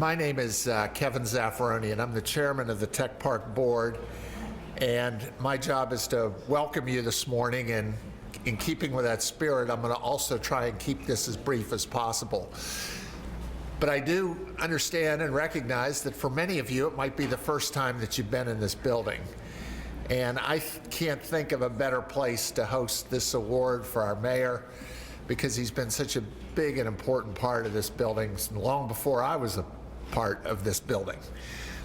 My name is Kevin Zaffaroni, and I'm the chairman of the Tech Park Board. And my job is to welcome you this morning, and in keeping with that spirit, I'm going to also try and keep this as brief as possible. But I do understand and recognize that for many of you, it might be the first time that you've been in this building. And I can't think of a better place to host this award for our mayor, because he's been such a big and important part of this building long before I was a part of this building.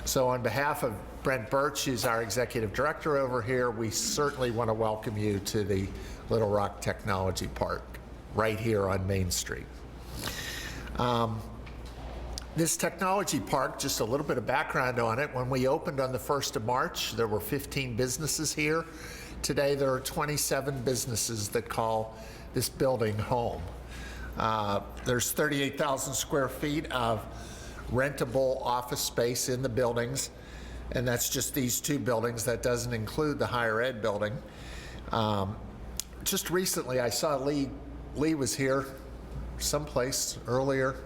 So on behalf of Brent Birch, who's our executive director over here, we certainly want to welcome you to the Little Rock Technology Park right here on Main Street. This technology park, just a little bit of background on it, when we opened on the 1st of March, there were 15 businesses here. Today, there are 27 businesses that call this building home. There's 38,000 square feet of rentable office space in the buildings, and that's just these two buildings. That doesn't include the higher ed building. Just recently, I saw Lee was here someplace earlier.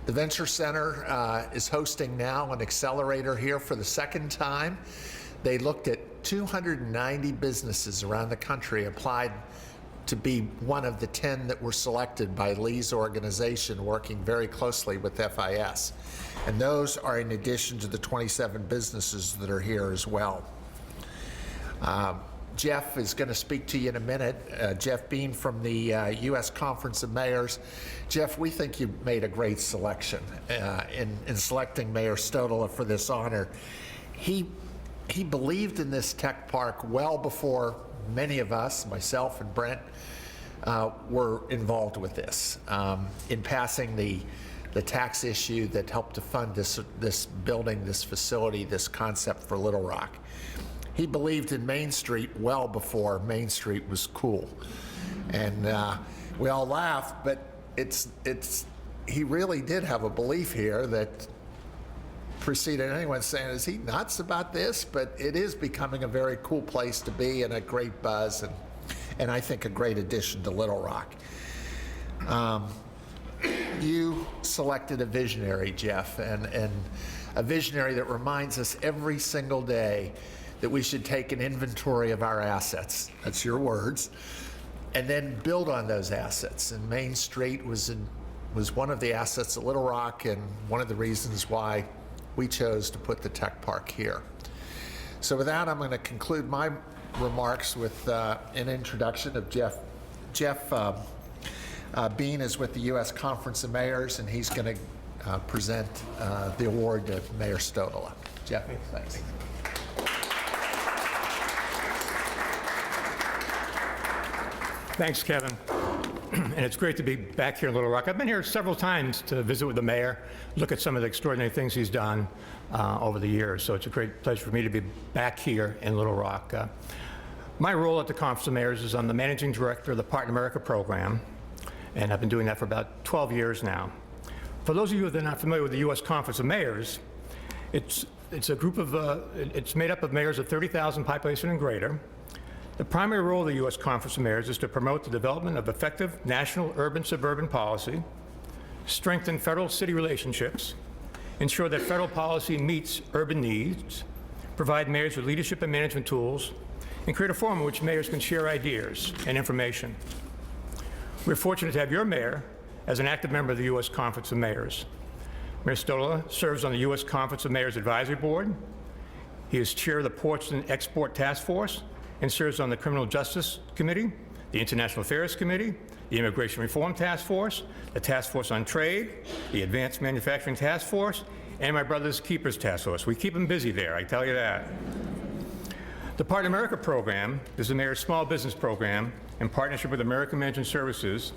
The Venture Center is hosting now an accelerator here for the second time. They looked at 290 businesses around the country, applied to be one of the 10 that were selected by Lee's organization, working very closely with FIS. And those are in addition to the 27 businesses that are here as well. Jeff is going to speak to you in a minute. Jeff Bean from the U.S. Conference of Mayors. Jeff, we think you made a great selection in selecting Mayor Stodola for this honor. He believed in this tech park well before many of us, myself and Brent, were involved with this in passing the tax issue that helped to fund this building, this facility, this concept for Little Rock. He believed in Main Street well before Main Street was cool. And we all laughed, but he really did have a belief here that preceded anyone saying, is he nuts about this? But it is becoming a very cool place to be, and a great buzz, and I think a great addition to Little Rock. You selected a visionary, Jeff, and a visionary that reminds us every single day that we should take an inventory of our assets, that's your words, and then build on those assets. And Main Street was one of the assets at Little Rock, and one of the reasons why we chose to put the tech park here. So with that, I'm going to conclude my remarks with an introduction of Jeff. Jeff Bean is with the U.S. Conference of Mayors, and he's going to present the award to Mayor Stodola. Jeff, thanks. Thanks, Kevin. And it's great to be back here in Little Rock. I've been here several times to visit with the mayor, look at some of the extraordinary things he's done over the years. So it's a great pleasure for me to be back here in Little Rock. My role at the Conference of Mayors is I'm the managing director of the Partner America program, and I've been doing that for about 12 years now. For those of you that are not familiar with the U.S. Conference of Mayors, it's a group of, it's made up of mayors of 30,000 population and greater. The primary role of the U.S. Conference of Mayors is to promote the development of effective national urban-suburban policy, strengthen federal-city relationships, ensure that federal policy meets urban needs, provide mayors with leadership and management tools, and create a forum in which mayors can share ideas and information. We're fortunate to have your mayor as an active member of the U.S. Conference of Mayors. Mayor Stodola serves on the U.S. Conference of Mayors Advisory Board. He is chair of the Ports and Export Task Force, and serves on the Criminal Justice Committee, the International Affairs Committee, the Immigration Reform Task Force, the Task Force on Trade, the Advanced Manufacturing Task Force, and my brother's Keepers Task Force. We keep him busy there, I tell you that. The Partner America program is the mayor's small business program in partnership with American Management Services.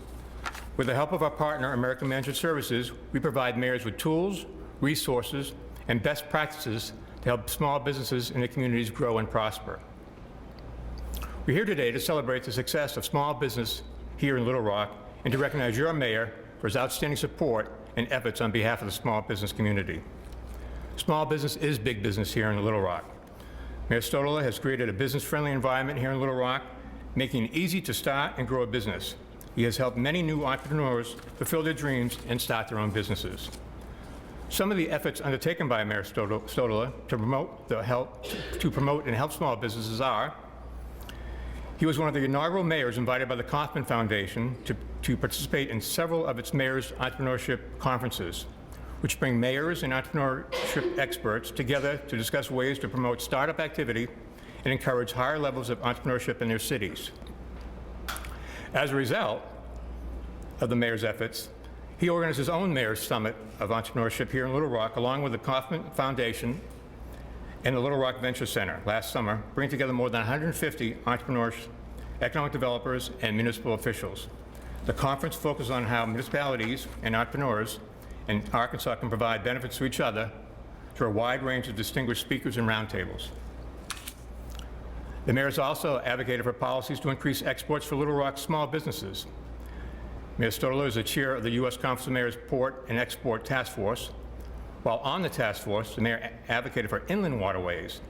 With the help of our partner, American Management Services, we provide mayors with tools, resources, and best practices to help small businesses in the communities grow and prosper. We're here today to celebrate the success of small business here in Little Rock and to recognize your mayor for his outstanding support and efforts on behalf of the small business community. Small business is big business here in Little Rock. Mayor Stodola has created a business-friendly environment here in Little Rock, making it easy to start and grow a business. He has helped many new entrepreneurs fulfill their dreams and start their own businesses. some of the efforts undertaken by Mayor Stodola to promote and help small businesses are: he was one of the inaugural mayors invited by the Kauffman Foundation to participate in several of its mayors' entrepreneurship conferences, which bring mayors and entrepreneurship experts together to discuss ways to promote startup activity and encourage higher levels of entrepreneurship in their cities. As a result of the mayor's efforts, he organized his own Mayor's Summit of Entrepreneurship here in Little Rock, along with the Kauffman Foundation and the Little Rock Venture Center last summer, bringing together more than 150 entrepreneurs, economic developers, and municipal officials. The conference focused on how municipalities and entrepreneurs in Arkansas can provide benefits to each other through a wide range of distinguished speakers and roundtables. The mayor has also advocated for policies to increase exports for Little Rock's small businesses. Mayor Stodola is the chair of the U.S. Conference of Mayors Port and Export Task Force. While on the task force, the mayor advocated for inland waterways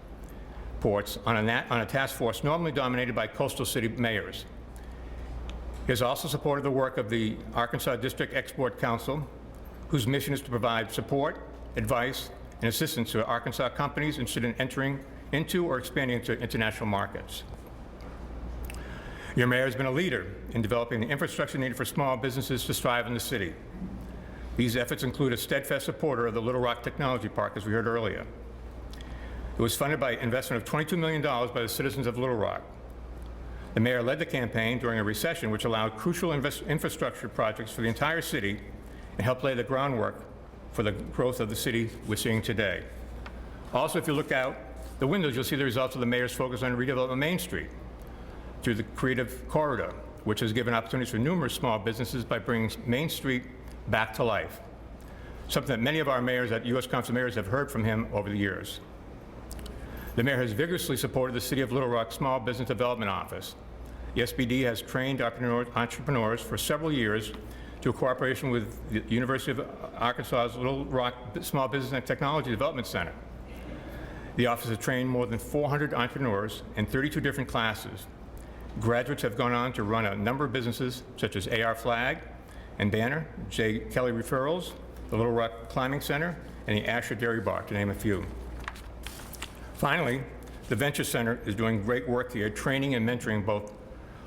ports on a task force normally dominated by coastal city mayors. He has also supported the work of the Arkansas District Export Council, whose mission is to provide support, advice, and assistance to Arkansas companies interested in entering into or expanding into international markets. Your mayor has been a leader in developing the infrastructure needed for small businesses to thrive in the city. These efforts include a steadfast supporter of the Little Rock Technology Park, as we heard earlier. It was funded by an investment of $22 million by the citizens of Little Rock. The mayor led the campaign during a recession which allowed crucial infrastructure projects for the entire city and helped lay the groundwork for the growth of the city we're seeing today. Also, if you look out the windows, you'll see the results of the mayor's focus on redevelopment of Main Street through the Creative Corridor, which has given opportunities for numerous small businesses by bringing Main Street back to life, something that many of our mayors at U.S. Conference of Mayors have heard from him over the years. The mayor has vigorously supported the City of Little Rock Small Business Development Office. The SBD has trained entrepreneurs for several years through cooperation with the University of Arkansas's Little Rock Small Business and Technology Development Center. The office has trained more than 400 entrepreneurs in 32 different classes. Graduates have gone on to run a number of businesses such as AR Flag and Banner, J. Kelly Referrals, the Little Rock Climbing Center, and the Asher Dairy Bar, to name a few. Finally, the Venture Center is doing great work here, training and mentoring both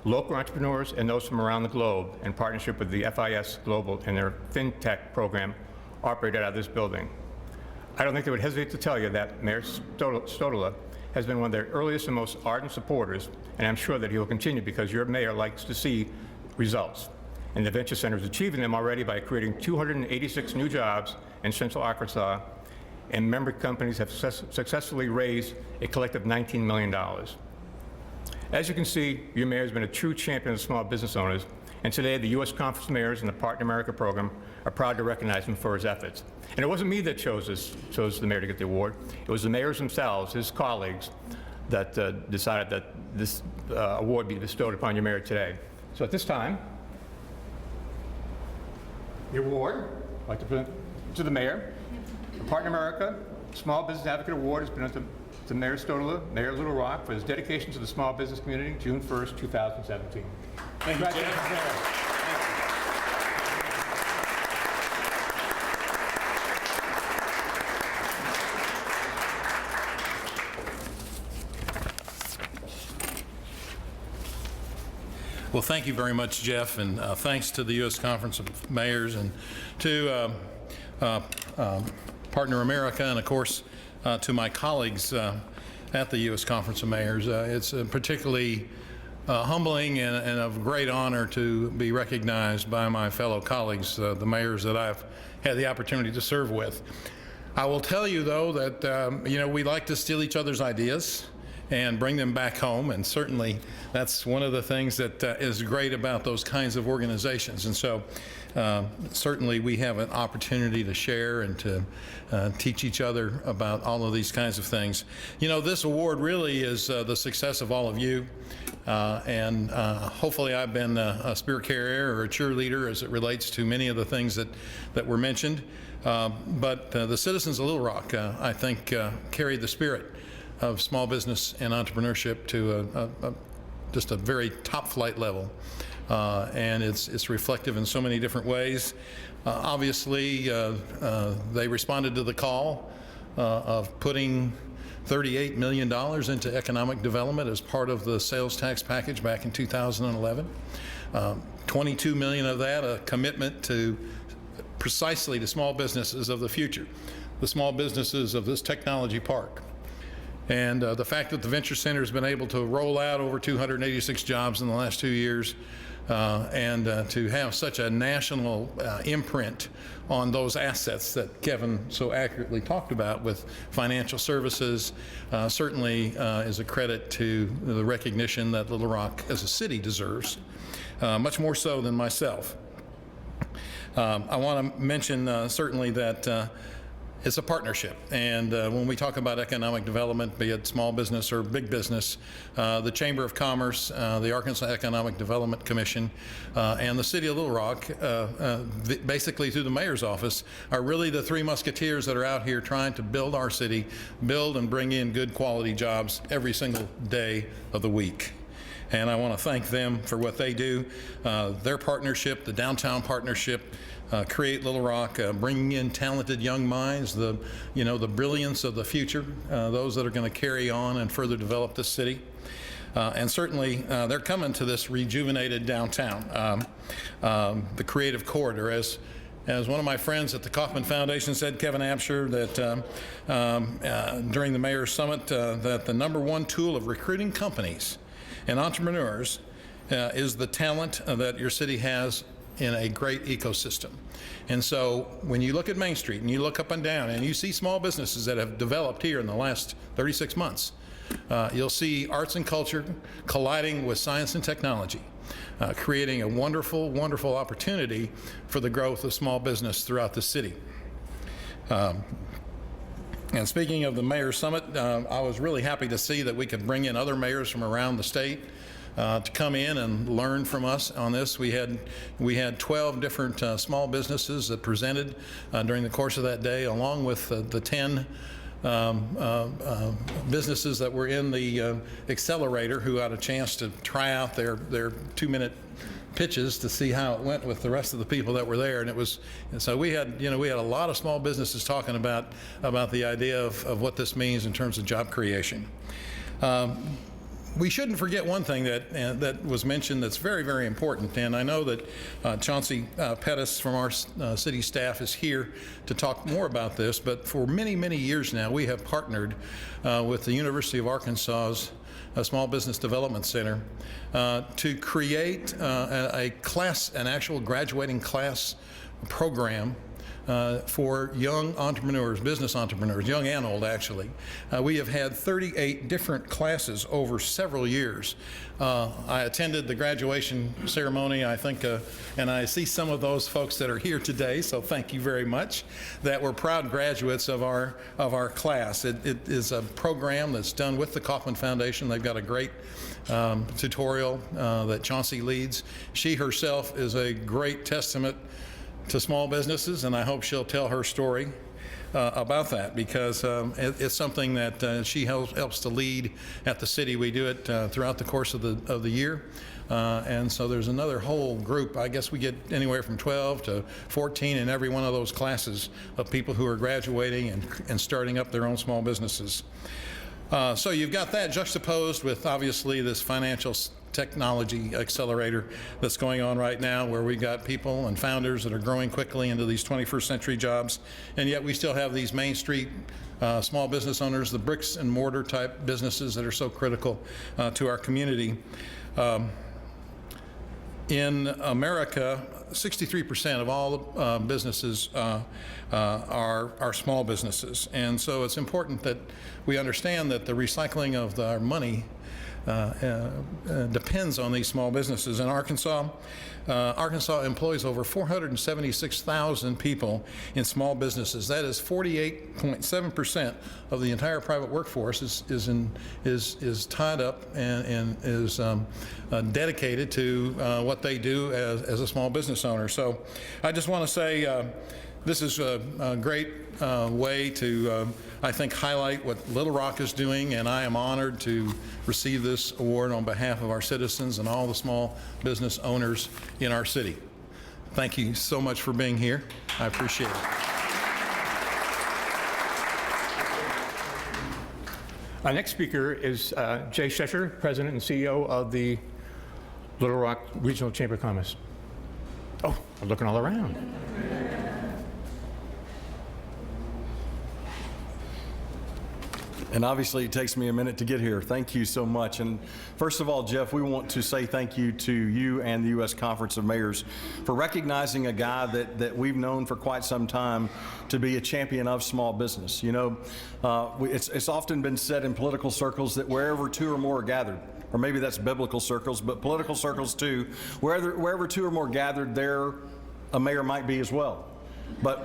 local entrepreneurs and those from around the globe in partnership with the FIS Global and their FinTech program operated out of this building. I don't think they would hesitate to tell you that Mayor Stodola has been one of their earliest and most ardent supporters, and I'm sure that he will continue because your mayor likes to see results. And the Venture Center is achieving them already by creating 286 new jobs in Central Arkansas, and member companies have successfully raised a collective $19 million. As you can see, your mayor has been a true champion of small business owners, and today the U.S. Conference of Mayors and the Partner America program are proud to recognize him for his efforts. And it wasn't me that chose the mayor to get the award. It was the mayors themselves, his colleagues, that decided that this award be bestowed upon your mayor today. So at this time, the award, I'd like to present to the mayor. The Partner America Small Business Advocate Award has been presented to Mayor Stodola, Mayor of Little Rock, for his dedication to the small business community, June 1st, 2017. Thank you, Jeff. Well, thank you very much, Jeff, and thanks to the U.S. Conference of Mayors and to Partner America, and of course to my colleagues at the U.S. Conference of Mayors. It's particularly humbling and of great honor to be recognized by my fellow colleagues, the mayors that I've had the opportunity to serve with. I will tell you, though, that we like to steal each other's ideas and bring them back home, and certainly that's one of the things that is great about those kinds of organizations. And so certainly we have an opportunity to share and to teach each other about all of these kinds of things. You know, this award really is the success of all of you, and hopefully I've been a spirit carrier or a cheerleader as it relates to many of the things that were mentioned. But the citizens of Little Rock, I think, carried the spirit of small business and entrepreneurship to just a very top flight level and it's reflective in so many different ways. Obviously, they responded to the call of putting $38 million into economic development as part of the sales tax package back in 2011. $22 million of that, a commitment to precisely to small businesses of the future, the small businesses of this technology park. And the fact that the Venture Center has been able to roll out over 286 jobs in the last 2 years, and to have such a national imprint on those assets that Kevin so accurately talked about with financial services, certainly is a credit to the recognition that Little Rock as a city deserves, much more so than myself. I want to mention certainly that it's a partnership, and when we talk about economic development, be it small business or big business, the Chamber of Commerce, the Arkansas Economic Development Commission, and the City of Little Rock, basically through the mayor's office, are really the three musketeers that are out here trying to build our city, build and bring in good quality jobs every single day of the week. And I want to thank them for what they do. Their partnership, the downtown partnership, Create Little Rock, bringing in talented young minds, the brilliance of the future, those that are going to carry on and further develop this city. And certainly, they're coming to this rejuvenated downtown, the creative corridor. As one of my friends at the Kauffman Foundation said, Kevin Absher, that during the Mayor's Summit, that the #1 tool of recruiting companies and entrepreneurs is the talent that your city has in a great ecosystem. And so when you look at Main Street and you look up and down and you see small businesses that have developed here in the last 36 months, you'll see arts and culture colliding with science and technology, creating a wonderful, wonderful opportunity for the growth of small business throughout the city. And speaking of the Mayor's Summit, I was really happy to see that we could bring in other mayors from around the state to come in and learn from us on this. We had 12 different small businesses that presented during the course of that day, along with the 10 businesses that were in the accelerator who had a chance to try out their 2-minute pitches to see how it went with the rest of the people that were there. And so we had a lot of small businesses talking about the idea of what this means in terms of job creation. We shouldn't forget one thing that was mentioned that's very, very important, and I know that Chauncey Pettis from our city staff is here to talk more about this, but for many, many years now, we have partnered with the University of Arkansas's Small Business Development Center to create an actual graduating class program for young entrepreneurs, business entrepreneurs, young and old actually. We have had 38 different classes over several years. I attended the graduation ceremony, I think, and I see some of those folks that are here today, so thank you very much, that were proud graduates of our class. It is a program that's done with the Kauffman Foundation. They've got a great tutorial that Chauncey leads. She herself is a great testament to small businesses, and I hope she'll tell her story about that, because it's something that she helps to lead at the city. We do it throughout the course of the year, and so there's another whole group. I guess we get anywhere from 12 to 14 in every one of those classes of people who are graduating and starting up their own small businesses. So you've got that juxtaposed with obviously this financial technology accelerator that's going on right now, where we got people and founders that are growing quickly into these 21st century jobs, and yet we still have these Main Street small business owners, the bricks and mortar type businesses that are so critical to our community. In America, 63% of all businesses are small businesses, and so it's important that we understand that the recycling of our money depends on these small businesses. In Arkansas, Arkansas employs over 476,000 people in small businesses. That is 48.7% of the entire private workforce is tied up and is dedicated to what they do as a small business owner. So I just want to say This is a great way to, I think, highlight what Little Rock is doing, and I am honored to receive this award on behalf of our citizens and all the small business owners in our city. Thank you so much for being here. I appreciate it. Our next speaker is Jay Shesher, President and CEO of the Little Rock Regional Chamber of Commerce. Oh, I'm looking all around. And obviously, it takes me a minute to get here. Thank you so much. And first of all, Jeff, we want to say thank you to you and the U.S. Conference of Mayors for recognizing a guy that we've known for quite some time to be a champion of small business. You know, it's often been said in political circles that wherever two or more are gathered, or maybe that's biblical circles, but political circles too, wherever two or more gathered, there a mayor might be as well. But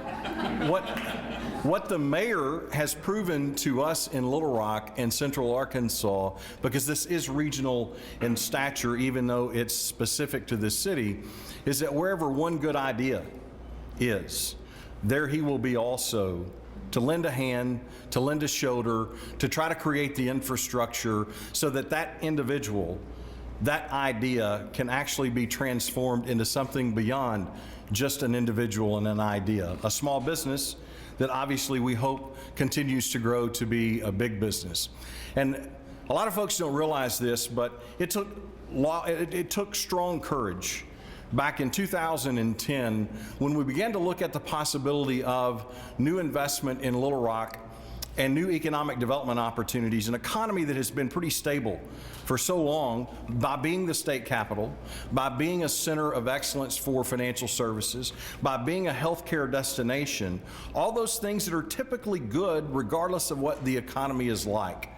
what the mayor has proven to us in Little Rock and Central Arkansas, because this is regional in stature, even though it's specific to this city, is that wherever one good idea is, there he will be also to lend a hand, to lend a shoulder, to try to create the infrastructure so that that individual, that idea can actually be transformed into something beyond just an individual and an idea. A small business that obviously we hope continues to grow to be a big business. And a lot of folks don't realize this, but it took strong courage back in 2010 when we began to look at the possibility of new investment in Little Rock and new economic development opportunities, an economy that has been pretty stable for so long by being the state capital, by being a center of excellence for financial services, by being a healthcare destination, all those things that are typically good regardless of what the economy is like.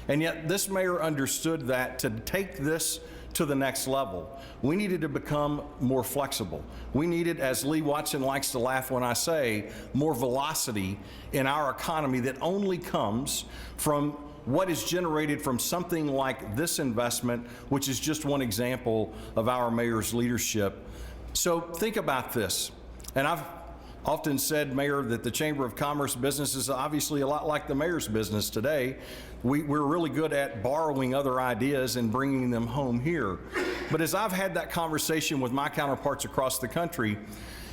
And yet this mayor understood that to take this to the next level, we needed to become more flexible. We needed, as Lee Watson likes to laugh when I say, more velocity in our economy that only comes from what is generated from something like this investment, which is just one example of our mayor's leadership. So think about this. And I've often said, Mayor, that the Chamber of Commerce business is obviously a lot like the mayor's business today. We're really good at borrowing other ideas and bringing them home here. But as I've had that conversation with my counterparts across the country,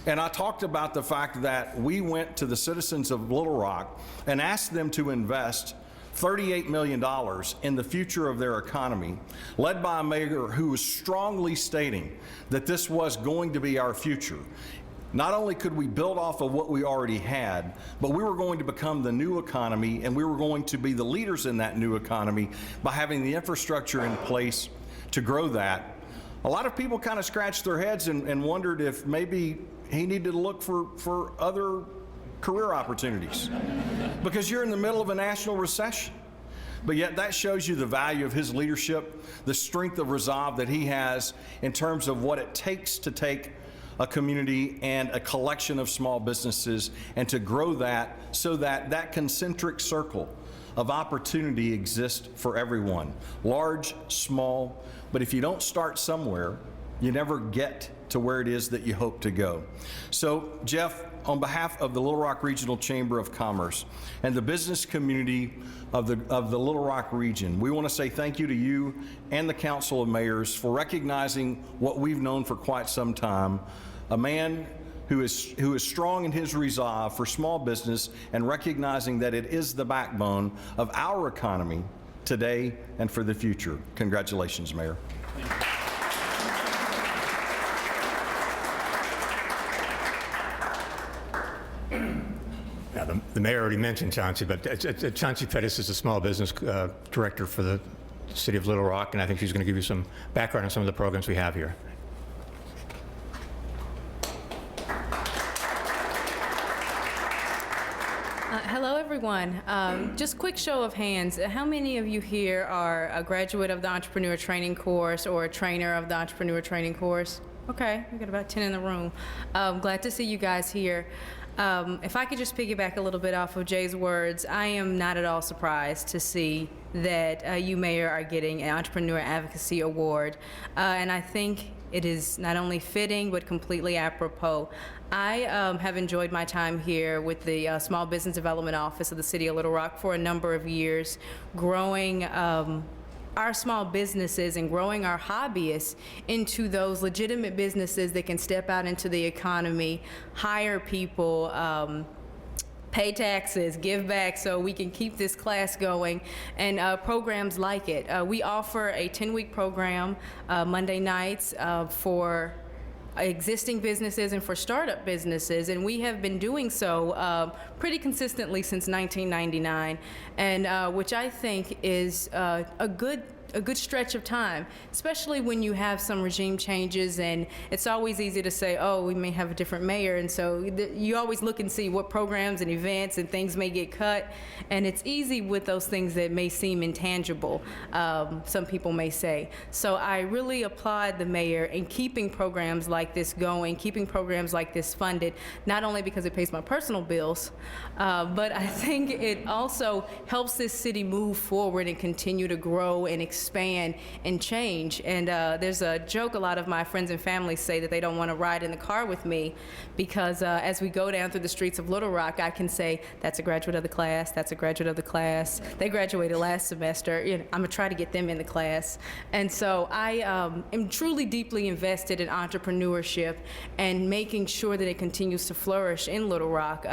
and I talked about the fact that we went to the citizens of Little Rock and asked them to invest $38 million in the future of their economy, led by a mayor who was strongly stating that this was going to be our future. Not only could we build off of what we already had, but we were going to become the new economy, and we were going to be the leaders in that new economy by having the infrastructure in place to grow that. A lot of people kind of scratched their heads and wondered if maybe he needed to look for other career opportunities because you're in the middle of a national recession. But yet that shows you the value of his leadership, the strength of resolve that he has in terms of what it takes to take a community and a collection of small businesses and to grow that so that that concentric circle of opportunity exists for everyone, large, small. But if you don't start somewhere, you never get to where it is that you hope to go. So, Jeff, on behalf of the Little Rock Regional Chamber of Commerce and the business community of the Little Rock region, we want to say thank you to you and the Council of Mayors for recognizing what we've known for quite some time, a man who is strong in his resolve for small business and recognizing that it is the backbone of our economy today and for the future. Congratulations, Mayor. Yeah, the mayor already mentioned Chauncey, but Chauncey Pettis is the small business director for the city of Little Rock, and I think she's going to give you some background on some of the programs we have here. Hello, everyone. Just quick show of hands. How many of you here are a graduate of the Entrepreneur Training Course or a trainer of the Entrepreneur Training Course? Okay, we got about 10 in the room. Glad to see you guys here. If I could just piggyback a little bit off of Jay's words, I am not at all surprised to see that you, Mayor, are getting an Entrepreneur Advocacy Award. And I think it is not only fitting, but completely apropos. I have enjoyed my time here with the Small Business Development Office of the City of Little Rock for a number of years, growing our small businesses and growing our hobbyists into those legitimate businesses that can step out into the economy, hire people, pay taxes, give back, so we can keep this class going, and programs like it. We offer a 10-week program Monday nights for existing businesses and for startup businesses, and we have been doing so pretty consistently since 1999, and which I think is a good stretch of time, especially when you have some regime changes, and it's always easy to say, oh, we may have a different mayor, and so you always look and see what programs and events and things may get cut, and it's easy with those things that may seem intangible, some people may say. So I really applaud the mayor in keeping programs like this going, keeping programs like this funded, not only because it pays my personal bills, but I think it also helps this city move forward and continue to grow and expand and change. And there's a joke a lot of my friends and family say that they don't want to ride in the car with me because as we go down through the streets of Little Rock, I can say, that's a graduate of the class, that's a graduate of the class. They graduated last semester. You know, I'm going to try to get them in the class. And so I am truly deeply invested in entrepreneurship and making sure that it continues to flourish in Little Rock.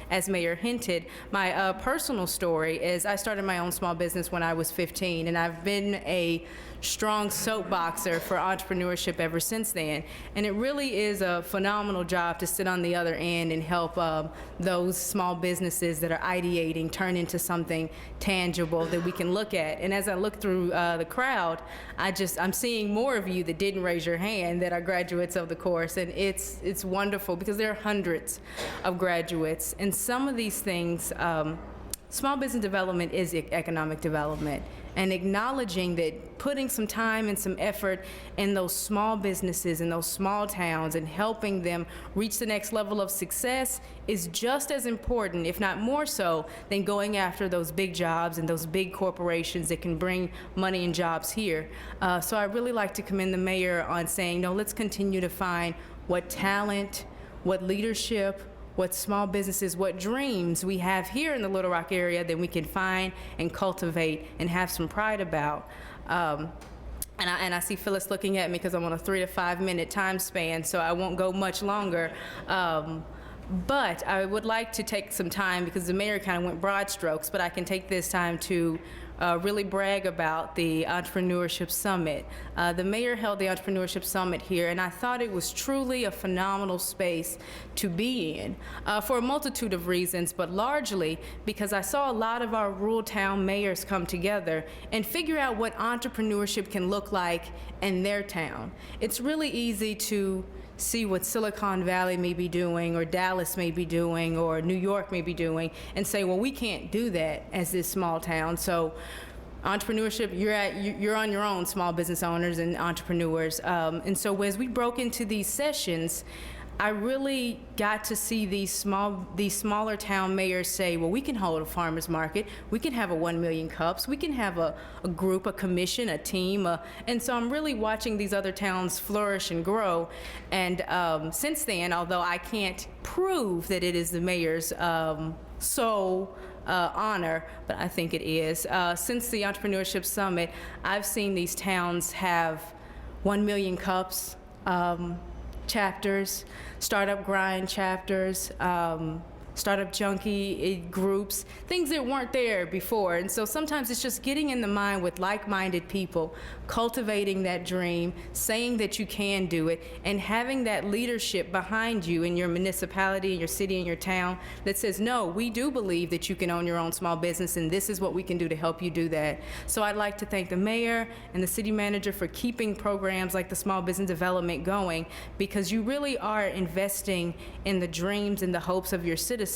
As Mayor hinted, my personal story is I started my own small business when I was 15, and I've been a strong soapboxer for entrepreneurship ever since then. And it really is a phenomenal job to sit on the other end and help those small businesses that are ideating turn into something tangible that we can look at. And as I look through the crowd, I'm seeing more of you that didn't raise your hand that are graduates of the course. And it's wonderful because there are hundreds of graduates. And some of these things, small business development is economic development, and acknowledging that putting some time and some effort in those small businesses in those small towns and helping them reach the next level of success is just as important, if not more so, than going after those big jobs and those big corporations that can bring money and jobs here. So I really like to commend the mayor on saying, no, let's continue to find what talent, what leadership, what small businesses, what dreams we have here in the Little Rock area that we can find and cultivate and have some pride about. And I see Phyllis looking at me because I'm on a 3 to 5 minute time span, so I won't go much longer. But I would like to take some time, because the mayor kind of went broad strokes, but I can take this time to really brag about the Entrepreneurship Summit. The mayor held the Entrepreneurship Summit here, and I thought it was truly a phenomenal space to be in for a multitude of reasons, but largely because I saw a lot of our rural town mayors come together and figure out what entrepreneurship can look like in their town. It's really easy to see what Silicon Valley may be doing, or Dallas may be doing, or New York may be doing, and say, well, we can't do that as this small town. So entrepreneurship, you're on your own, small business owners and entrepreneurs. And so as we broke into these sessions, I really got to see these smaller town mayors say, well, we can hold a farmer's market, we can have a 1 million cups, we can have a group, a commission, a team, and so I'm really watching these other towns flourish and grow. And since then, although I can't prove that it is the mayor's sole honor, but I think it is, since the Entrepreneurship Summit, I've seen these towns have 1 million cups chapters, startup grind chapters, startup junkie groups, things that weren't there before. And so sometimes it's just getting in the mind with like-minded people, cultivating that dream, saying that you can do it, and having that leadership behind you in your municipality, in your city, in your town that says, no, we do believe that you can own your own small business, and this is what we can do to help you do that. So I'd like to thank the mayor and the city manager for keeping programs like the Small Business Development going, because you really are investing in the dreams and the hopes of your citizens,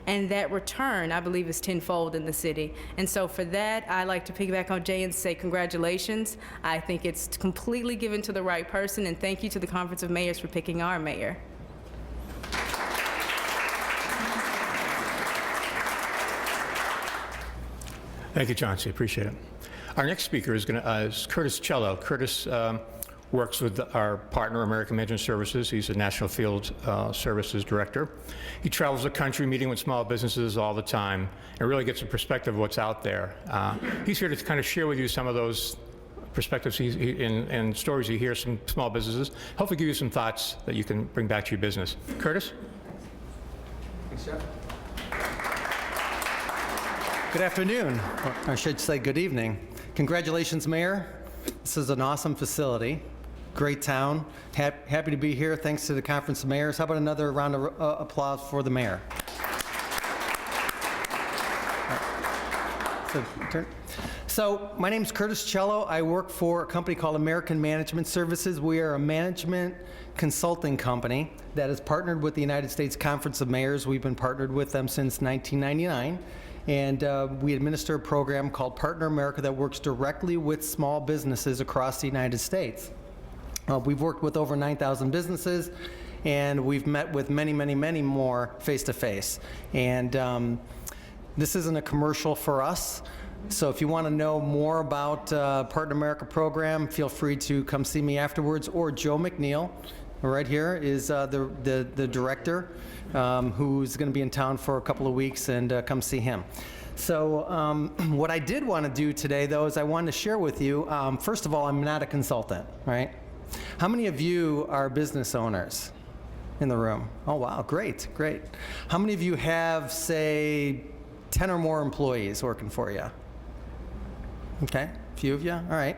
and that return, I believe, is tenfold in the city. And so for that, I like to piggyback on Jay and say congratulations. I think it's completely given to the right person, and thank you to the Conference of Mayors for picking our mayor. Thank you, Chauncey. Appreciate it. Our next speaker is Curtis Cello. Curtis works with our partner, American Management Services. He's a National Field Services Director. He travels the country meeting with small businesses all the time and really gets a perspective of what's out there. He's here to kind of share with you some of those perspectives and stories he hears from small businesses, hopefully give you some thoughts that you can bring back to your business. Curtis? Thanks, Jeff. Good afternoon, or I should say good evening. Congratulations, Mayor. This is an awesome facility. Great town. Happy to be here. Thanks to the Conference of Mayors. How about another round of applause for the mayor? So my name's Curtis Cello. I work for a company called American Management Services. We are a management consulting company that is partnered with the United States Conference of Mayors. We've been partnered with them since 1999. And we administer a program called Partner America that works directly with small businesses across the United States. We've worked with over 9,000 businesses, and we've met with many, many, many more face-to-face. And this isn't a commercial for us, so if you want to know more about Partner America program, feel free to come see me afterwards, or Joe McNeil, right here, is the director, who's going to be in town for a couple of weeks, and come see him. So what I did want to do today, though, is I wanted to share with you, first of all, I'm not a consultant, right? How many of you are business owners in the room? Oh, wow, great, great. How many of you have, say, 10 or more employees working for you? Okay, a few of you, all right.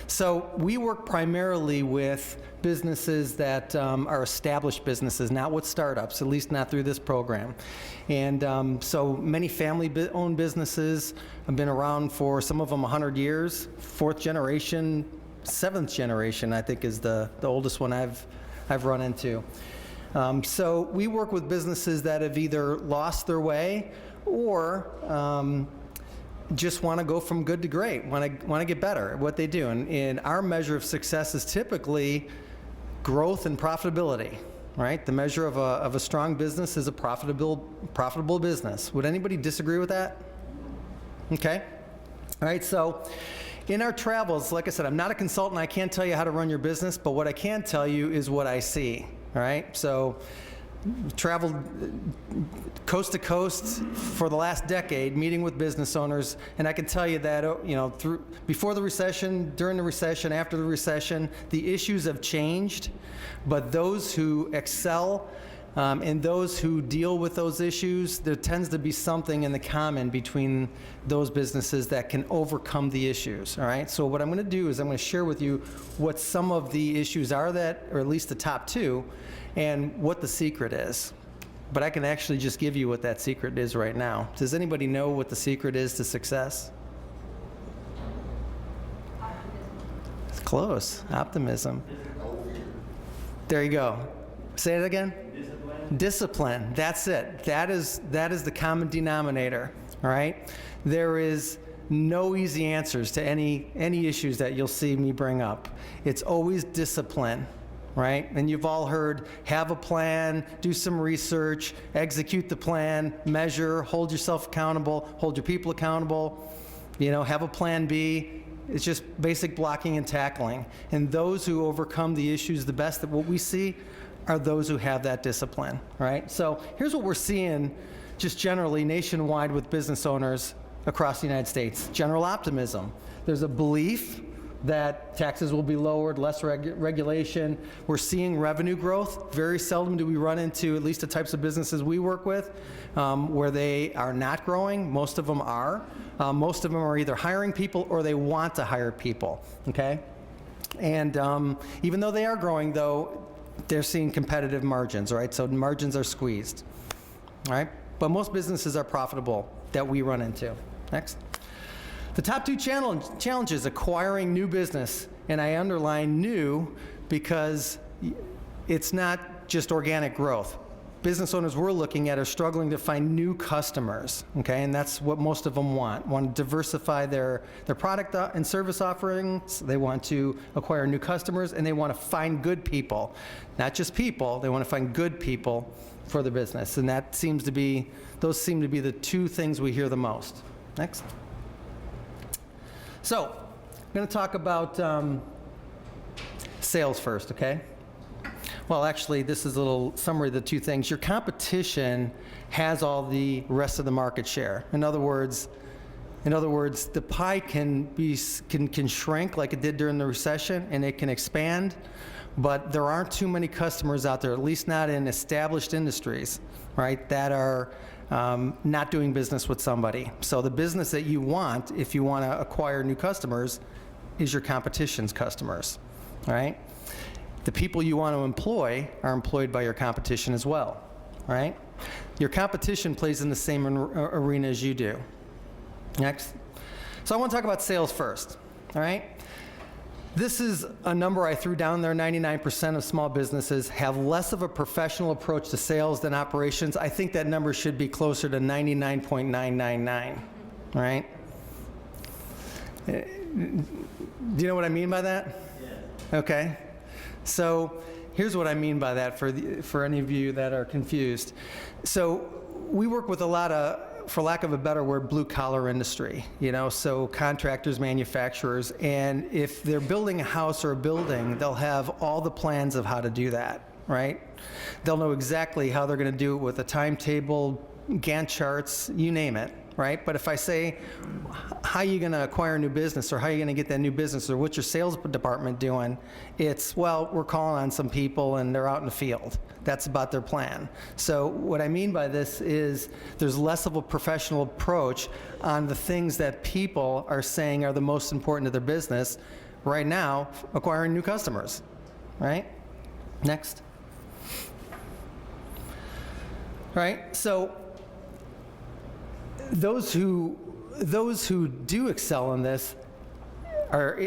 So we work primarily with businesses that are established businesses, not with startups, at least not through this program. And so many family-owned businesses have been around for, some of them 100 years, fourth generation, seventh generation, I think, is the oldest one I've run into. So we work with businesses that have either lost their way or just want to go from good to great, want to get better at what they do. And our measure of success is typically growth and profitability, right? The measure of a strong business is a profitable business. Would anybody disagree with that? Okay. All right, so in our travels, like I said, I'm not a consultant. I can't tell you how to run your business, but what I can tell you is what I see, all right? So traveled coast to coast for the last decade, meeting with business owners, and I can tell you that, you know, before the recession, during the recession, after the recession, the issues have changed, but those who excel and those who deal with those issues, there tends to be something in the common between those businesses that can overcome the issues, all right? So what I'm going to do is I'm going to share with you what some of the issues are that, or at least the top two, and what the secret is. But I can actually just give you what that secret is right now. Does anybody know what the secret is to success? It's close. Optimism. There you go. Say it again. Discipline. That's it. That is the common denominator. All right. There is no easy answers to any issues that you'll see me bring up. It's always discipline. Right? And you've all heard, have a plan, do some research, execute the plan, measure, hold yourself accountable, hold your people accountable, you know, have a plan B. It's just basic blocking and tackling. And those who overcome the issues the best, that what we see are those who have that discipline, right? So here's what we're seeing just generally nationwide with business owners across the United States. General optimism. There's a belief that taxes will be lowered, less regulation. We're seeing revenue growth. Very seldom do we run into, at least the types of businesses we work with, where they are not growing. Most of them are. Most of them are either hiring people or they want to hire people, okay? And even though they are growing, though, they're seeing competitive margins, right? So margins are squeezed, all right? But most businesses are profitable that we run into. Next. The top two challenges, acquiring new business, and I underline new because it's not just organic growth. Business owners we're looking at are struggling to find new customers, okay, and that's what most of them want to diversify their product and service offerings. They want to acquire new customers, and they want to find good people. Not just people, they want to find good people for the business, and those seem to be the two things we hear the most. Next. So, I'm going to talk about sales first, okay? Well, actually, this is a little summary of the two things. Your competition has all the rest of the market share. In other words, the pie can shrink like it did during the recession, and it can expand, but there aren't too many customers out there, at least not in established industries, right, that are not doing business with somebody. So the business that you want, if you want to acquire new customers, is your competition's customers, right? The people you want to employ are employed by your competition as well, right? Your competition plays in the same arena as you do. Next. So I want to talk about sales first, all right? This is a number I threw down there. 99% of small businesses have less of a professional approach to sales than operations. I think that number should be closer to 99.999, all right? Do you know what I mean by that? Yes. Okay. So here's what I mean by that for any of you that are confused. So we work with a lot of, for lack of a better word, blue-collar industry, you know, so contractors, manufacturers, and if they're building a house or a building, they'll have all the plans of how to do that, right? They'll know exactly how they're going to do it with a timetable, Gantt charts, you name it, right? But if I say, how are you going to acquire a new business, or how are you going to get that new business, or what's your sales department doing? It's, well, we're calling on some people and they're out in the field. That's about their plan. So what I mean by this is there's less of a professional approach on the things that people are saying are the most important to their business right now, acquiring new customers, right? Next. Right, so those who do excel in this are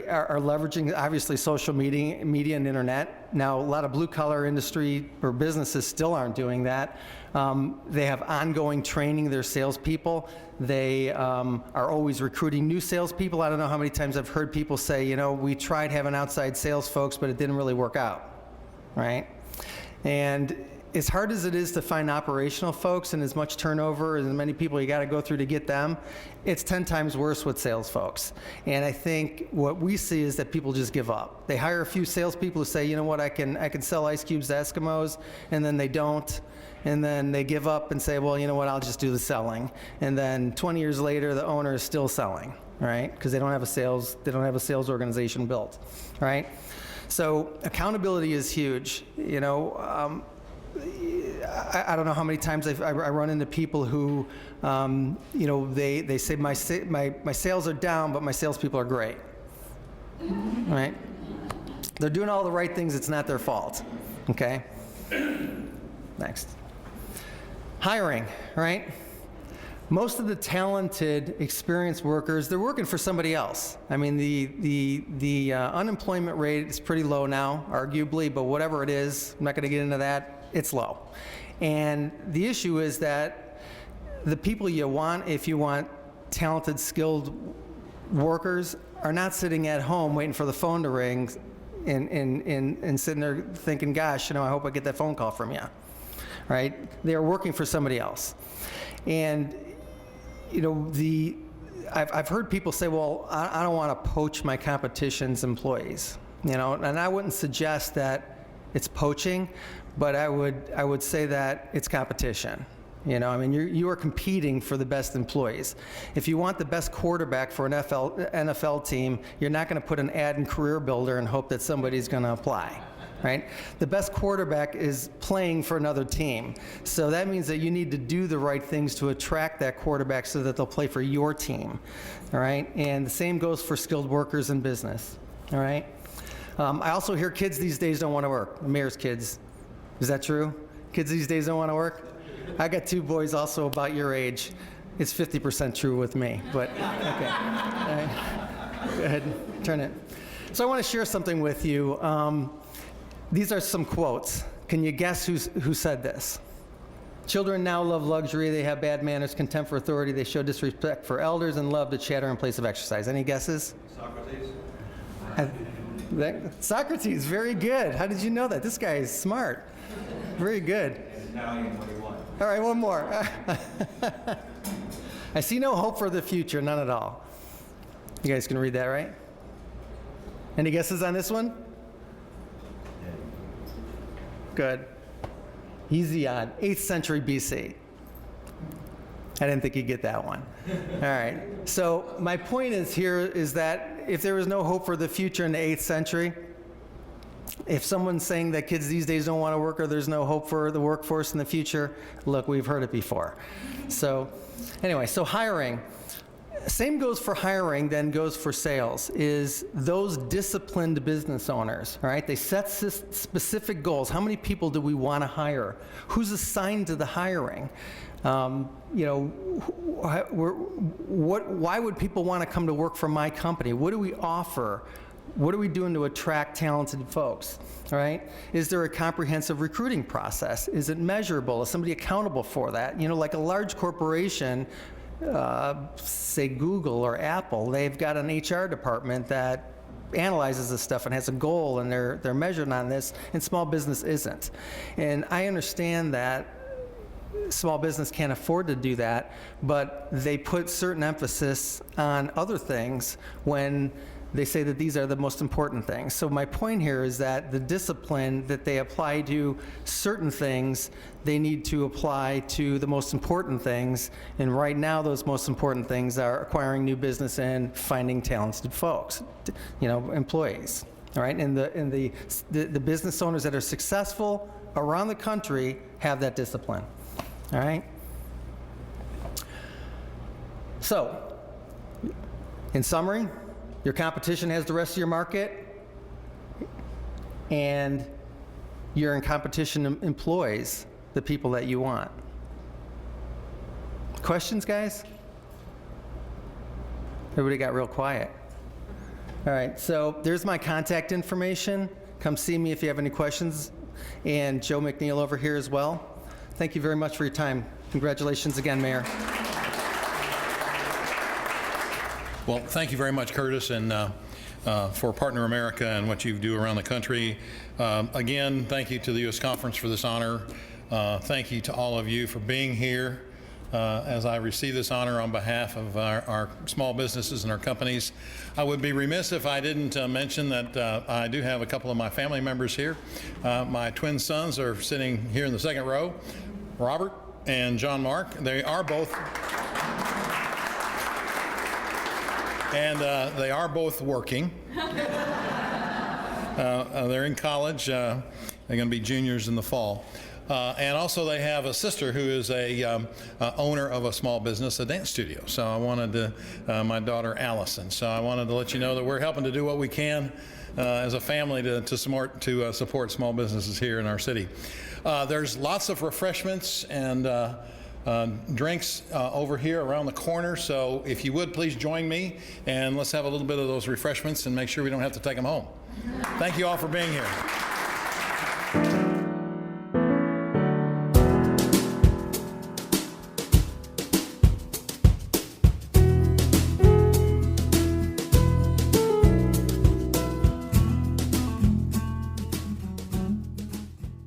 leveraging, obviously, social media and internet. Now, a lot of blue-collar industry or businesses still aren't doing that. They have ongoing training of their salespeople. They are always recruiting new salespeople. I don't know how many times I've heard people say, you know, we tried having outside sales folks, but it didn't really work out, right? And as hard as it is to find operational folks and as much turnover and as many people you got to go through to get them, it's 10 times worse with sales folks. And I think what we see is that people just give up. They hire a few salespeople who say, you know what, I can sell ice cubes to Eskimos, and then they don't. And then they give up and say, well, you know what, I'll just do the selling. And then 20 years later, the owner is still selling, right? Because they don't have a sales organization built, right? So accountability is huge. You know, I don't know how many times I run into people who, you know, they say my sales are down, but my salespeople are great, right? They're doing all the right things. It's not their fault, okay? Next. Hiring, right? Most of the talented, experienced workers, they're working for somebody else. I mean, the unemployment rate is pretty low now, arguably, but whatever it is, I'm not going to get into that. It's low. And the issue is that the people you want, if you want talented, skilled workers, are not sitting at home waiting for the phone to ring and sitting there thinking, gosh, you know, I hope I get that phone call from you, right? They are working for somebody else. And, you know, I've heard people say, well, I don't want to poach my competition's employees, you know, and I wouldn't suggest that it's poaching, but I would say that it's competition. You know, I mean, you are competing for the best employees. If you want the best quarterback for an NFL team, you're not going to put an ad in Career Builder and hope that somebody's going to apply, right? The best quarterback is playing for another team. So that means that you need to do the right things to attract that quarterback so that they'll play for your team, all right? And the same goes for skilled workers in business, all right? I also hear kids these days don't want to work. The mayor's kids. Is that true? Kids these days don't want to work? I got two boys also about your age. It's 50% true with me, but okay. All right. Go ahead, turn it. So I want to share something with you. These are some quotes. Can you guess who said this? Children now love luxury. They have bad manners, contempt for authority. They show disrespect for elders and love to chatter in place of exercise. Any guesses? Socrates. Socrates, very good. How did you know that? This guy is smart. Very good. Italian, what do you want? All right, one more. I see no hope for the future, none at all. You guys can read that, right? Any guesses on this one? Good. Hesiod, 8th century BC. I didn't think you'd get that one. All right. So my point is here is that if there was no hope for the future in the 8th century, if someone's saying that kids these days don't want to work or there's no hope for the workforce in the future, look, we've heard it before. So anyway, so hiring. Same goes for hiring than goes for sales, is those disciplined business owners, all right? They set specific goals. How many people do we want to hire? Who's assigned to the hiring? Why would people want to come to work for my company? What do we offer? What are we doing to attract talented folks, all right? Is there a comprehensive recruiting process? Is it measurable? Is somebody accountable for that? Like a large corporation, say Google or Apple, they've got an HR department that analyzes this stuff and has a goal, and they're measured on this, and small business isn't. And I understand that small business can't afford to do that, but they put certain emphasis on other things when they say that these are the most important things. So my point here is that the discipline that they apply to certain things, they need to apply to the most important things. And right now, those most important things are acquiring new business and finding talented folks, employees. All right, and the business owners that are successful around the country have that discipline. All right. So, in summary, your competition has the rest of your market, and your in competition employs the people that you want. Questions, guys? Everybody got real quiet. All right, so there's my contact information. Come see me if you have any questions, and Joe McNeil over here as well. Thank you very much for your time. Congratulations again, Mayor. Well, thank you very much, Curtis, and for Partner America and what you do around the country. Again, thank you to the U.S. Conference for this honor. Thank you to all of you for being here as I receive this honor on behalf of our small businesses and our companies. I would be remiss if I didn't mention that I do have a couple of my family members here. My twin sons are sitting here in the second row, Robert and John Mark. They are both... And they are both working. They're in college. They're going to be juniors in the fall. And also they have a sister who is a owner of a small business, a dance studio. So I wanted to, my daughter Allison. So I wanted to let you know that we're helping to do what we can as a family to support small businesses here in our city. There's lots of refreshments and drinks over here around the corner, so if you would please join me and let's have a little bit of those refreshments and make sure we don't have to take them home. Thank you all for being here.